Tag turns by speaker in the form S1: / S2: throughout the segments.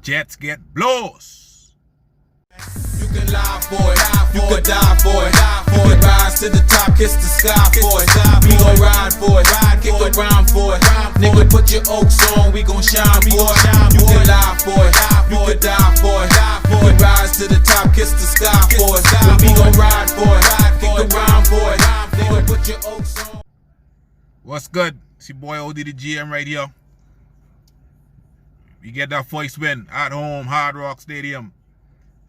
S1: Jets get blows.
S2: You can lie for it, you can die for it, you can rise to the top, kiss the sky for it. We gon' ride for it, kick around for it. Nigga, put your oaks on, we gon' shine for it. You can lie for it, you can die for it. You can rise to the top, kiss the sky for it. We gon' ride for it, kick around for it. Nigga, put your oaks on.
S1: What's good? It's your boy OD the GM right here. We get that first win at home, Hard Rock Stadium,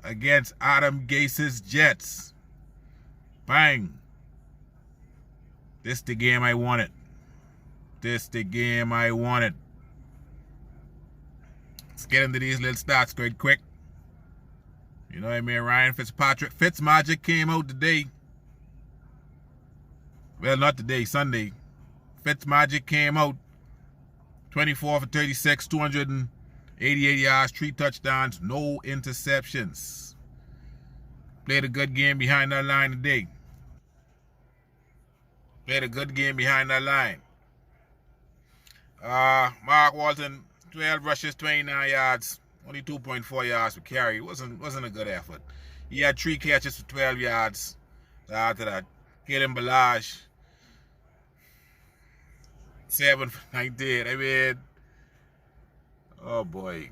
S1: against Adam Gase's Jets. Bang. This the game I wanted. This the game I wanted. Let's get into these little stats quick. You know what I mean? Ryan Fitzpatrick. Fitzmagic came out today. Well, not today, Sunday. Fitzmagic came out 24 for 36, 288 yards, 3 touchdowns, no interceptions. Played a good game behind that line today. Mark Walton, 12 rushes, 29 yards, only 2.4 yards per carry. It wasn't a good effort. He had 3 catches for 12 yards. After that, Kalen Balaj, 7 for 19. I mean, oh boy,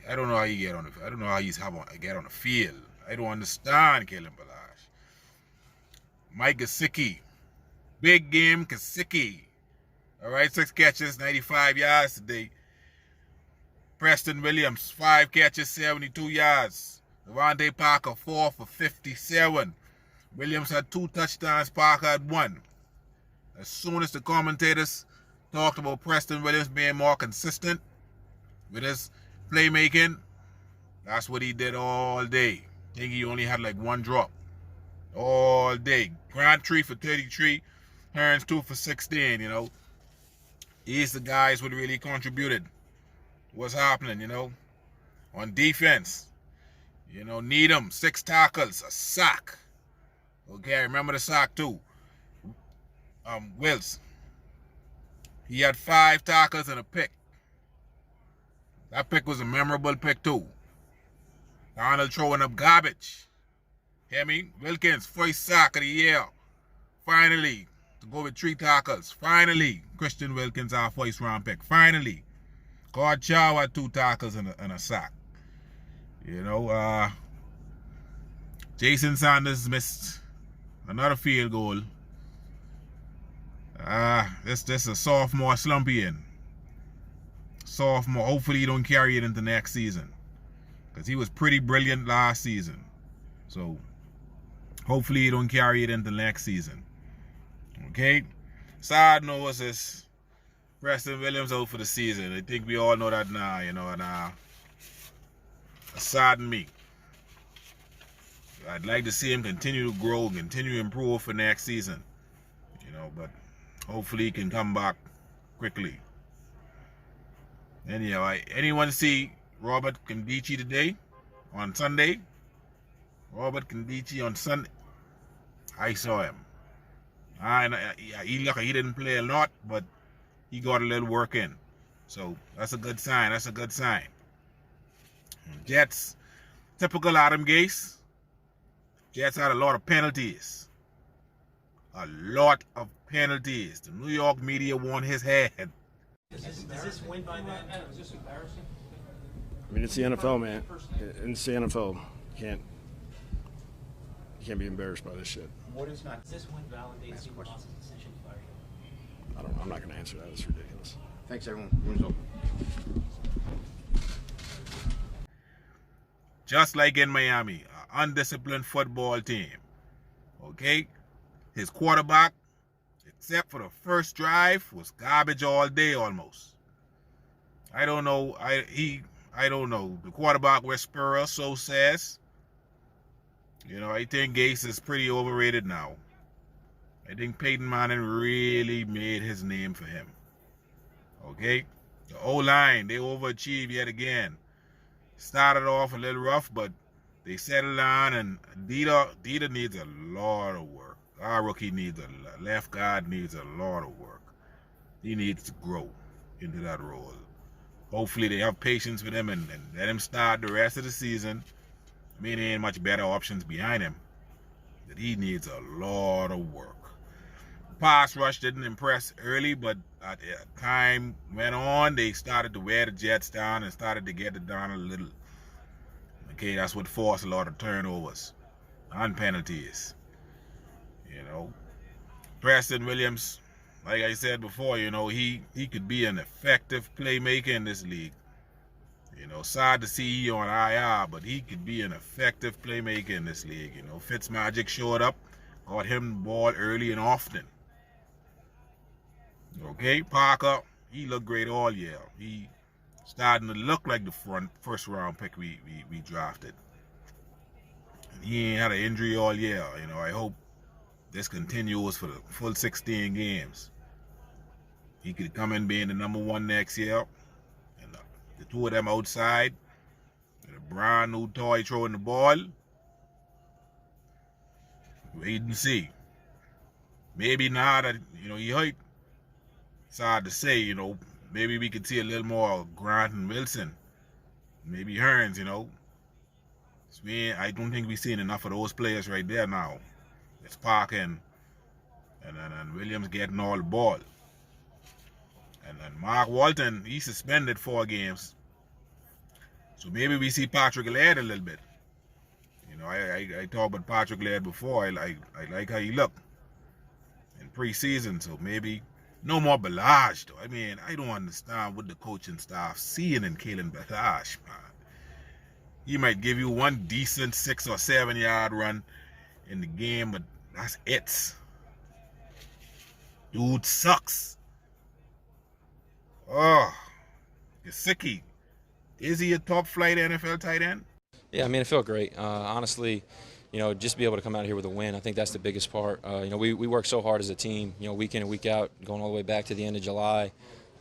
S1: I don't know how you get on the. I don't know how you get on the field. I don't understand Kalen Balaj. Mike Gesicki, big game Gesicki. All right, 6 catches, 95 yards today. Preston Williams, 5 catches, 72 yards. Devante Parker, 4 for 57. Williams had 2 touchdowns. Parker had 1. As soon as the commentators talked about Preston Williams being more consistent with his playmaking, that's what he did all day. I think he only had like 1 drop all day. Grant 3 for 33, Hearns 2 for 16, you know. He's the guys who really contributed. What's happening, you know? On defense, you know, Needham, 6 tackles, a sack. Okay, I remember the sack too. Wills, he had 5 tackles and a pick. That pick was a memorable pick too. Darnold throwing up garbage. Hear me? Wilkins, first sack of the year. Finally, to go with 3 tackles. Finally, Christian Wilkins, our first round pick. Finally. Cord Chow had 2 tackles and a sack. You know, Jason Sanders missed another field goal. This is a sophomore slumpy in. Sophomore. Hopefully he don't carry it into next season, because he was pretty brilliant last season. So hopefully he don't carry it into next season. Okay. Sad news is Preston Williams out for the season. I think we all know that now, you know, and it saddened me. I'd like to see him continue to grow, continue to improve for next season. You know, but hopefully he can come back quickly. Anyhow, anyone see Robert Kandichi today? On Sunday? Robert Kandichi on Sunday? I saw him. He looked like he didn't play a lot, but he got a little work in. So that's a good sign. That's a good sign. Jets, typical Adam Gase. Jets had a lot of penalties. A lot of penalties. The New York media want his head.
S3: Is this win by that? Is this embarrassing?
S4: I mean, it's the NFL, man. It's the NFL. You can't be embarrassed by this shit.
S3: What is not? Does this win validate Steve Ross's decision to fire you?
S4: I don't know. I'm not going to answer that. It's ridiculous.
S5: Thanks, everyone. Wins open.
S1: Just like in Miami, an undisciplined football team. Okay? His quarterback, except for the first drive, was garbage all day almost. I don't know. I don't know. The quarterback whisperer so says. You know, I think Gase is pretty overrated now. I think Peyton Manning really made his name for him. Okay? The O-line, they overachieved yet again. Started off a little rough, but they settled down, and Dieter needs a lot of work. Our rookie needs left guard needs a lot of work. He needs to grow into that role. Hopefully they have patience with him and let him start the rest of the season. I mean, there ain't much better options behind him. But he needs a lot of work. Pass rush didn't impress early, but as time went on, they started to wear the Jets down and started to get it down a little. Okay, that's what forced a lot of turnovers and penalties. You know, Preston Williams, like I said before, you know, he could be an effective playmaker in this league. You know, sad to see he on IR, but he could be an effective playmaker in this league. You know, Fitzmagic showed up, got him the ball early and often. Okay, Parker, he looked great all year. He starting to look like the first round pick we drafted. And he ain't had an injury all year. You know, I hope this continues for the full 16 games. He could come in being the #1 next year. And the two of them outside, with a brand new toy throwing the ball. Wait and see. Maybe now that, you know, he hurt. It's hard to say, you know. Maybe we could see a little more of Grant and Wilson. Maybe Hearns, you know. I don't think we've seen enough of those players right there now. It's Parker and Williams getting all the ball. And Mark Walton, he suspended 4 games. So maybe we see Patrick Laird a little bit. You know, I talked about Patrick Laird before. I like how he looked in preseason. So maybe no more Balaj, though. I mean, I don't understand what the coaching staff seeing in Kalen Balaj, man. He might give you one decent 6 or 7 yard run in the game, but that's it. Dude sucks. Oh, Gesicki. Is he a top flight NFL tight end?
S5: Yeah, I mean, it felt great. Honestly, you know, just be able to come out here with a win, I think that's the biggest part. You know, we work so hard as a team, you know, week in and week out, going all the way back to the end of July,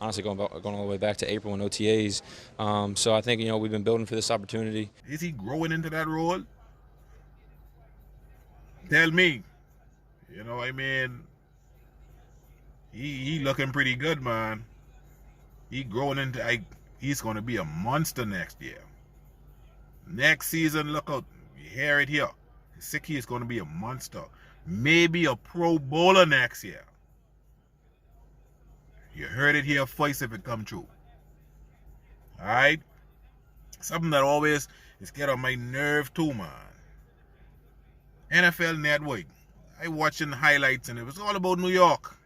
S5: honestly going all the way back to April in OTAs. So I think, you know, we've been building for this opportunity.
S1: Is he growing into that role? Tell me. You know, I mean, he looking pretty good, man. He growing into, he's going to be a monster next year. Next season, look out. You hear it here. Gesicki is going to be a monster. Maybe a Pro Bowler next year. You heard it here first if it come true. Alright? Something that always is get on my nerve too, man. NFL Network. I watching highlights and it was all about New York.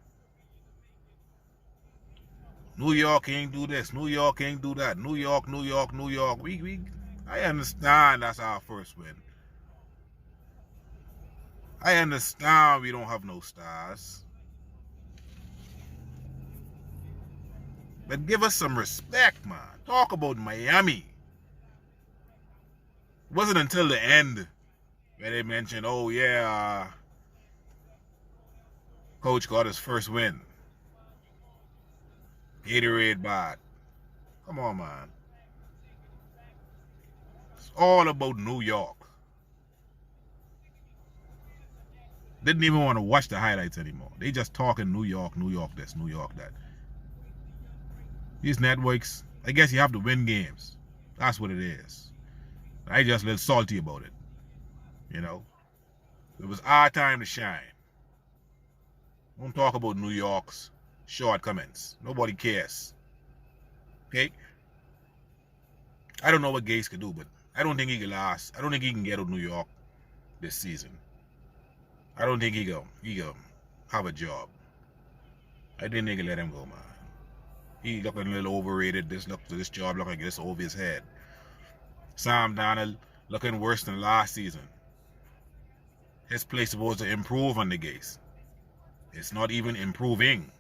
S1: New York ain't do this. New York ain't do that. New York, New York, New York. I understand that's our first win. I understand we don't have no stars. But give us some respect, man. Talk about Miami. It wasn't until the end where they mentioned, oh yeah, coach got his first win. Gatorade bad. Come on, man. It's all about New York. Didn't even want to watch the highlights anymore. They just talking New York, New York this, New York that. These networks, I guess you have to win games. That's what it is. I just a little salty about it. You know? It was our time to shine. Don't talk about New York's shortcomings. Nobody cares. Okay? I don't know what Gase could do, but I don't think he can last. I don't think he can get out of New York this season. I don't think he can have a job. I didn't think he let him go, man. He looking a little overrated. This job looking like this over his head. Sam Darnold looking worse than last season. His play supposed to improve under Gase. It's not even improving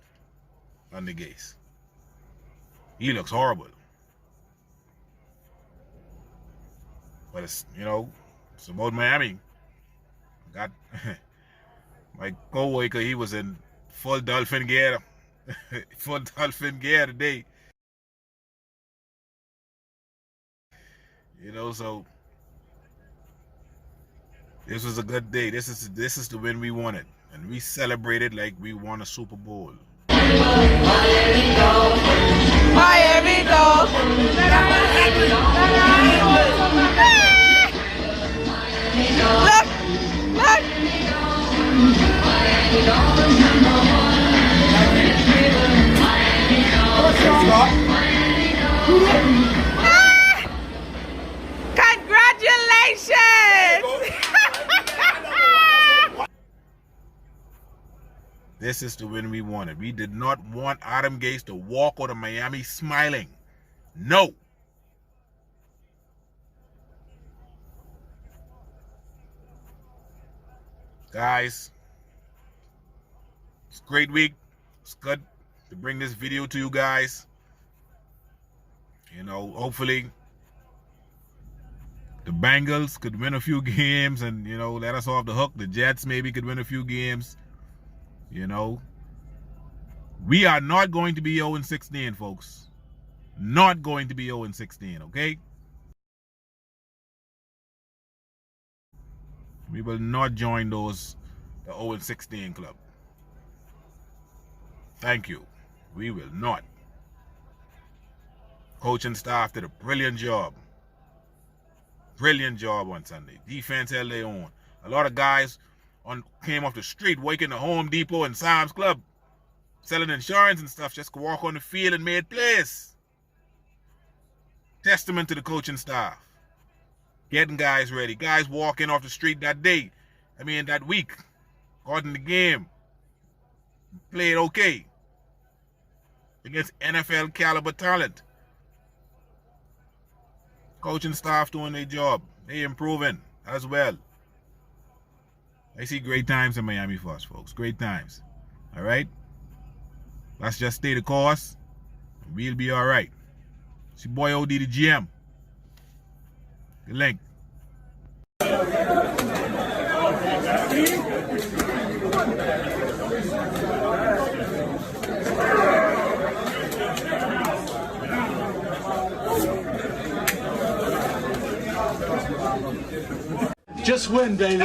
S1: under Gase. He looks horrible. But it's, you know, it's about Miami. Got my co-worker, he was in full Dolphin gear. Full Dolphin gear today. You know, so this was a good day. This is the win we wanted. And we celebrated like we won a Super Bowl.
S6: Miami Dolphins. Look, congratulations!
S1: This is the win we wanted. We did not want Adam Gase to walk out of Miami smiling. No. Guys, it's a great week. It's good to bring this video to you guys. You know, hopefully the Bengals could win a few games and, you know, let us off the hook. The Jets maybe could win a few games. You know, we are not going to be 0-16, folks. Not going to be 0-16, okay? We will not join the 0-16 club. Thank you. We will not. Coaching staff did a brilliant job. Brilliant job on Sunday. Defense held their own. A lot of guys came off the street working at Home Depot and Sam's Club, selling insurance and stuff, just walk on the field and made plays. Testament to the coaching staff. Getting guys ready. Guys walking off the street that week, got in the game, played okay against NFL caliber talent. Coaching staff doing their job. They improving as well. I see great times in Miami for us, folks. Great times. All right? Let's just stay the course. We'll be all right. It's your boy OD the GM. Good link.
S7: Just win, baby.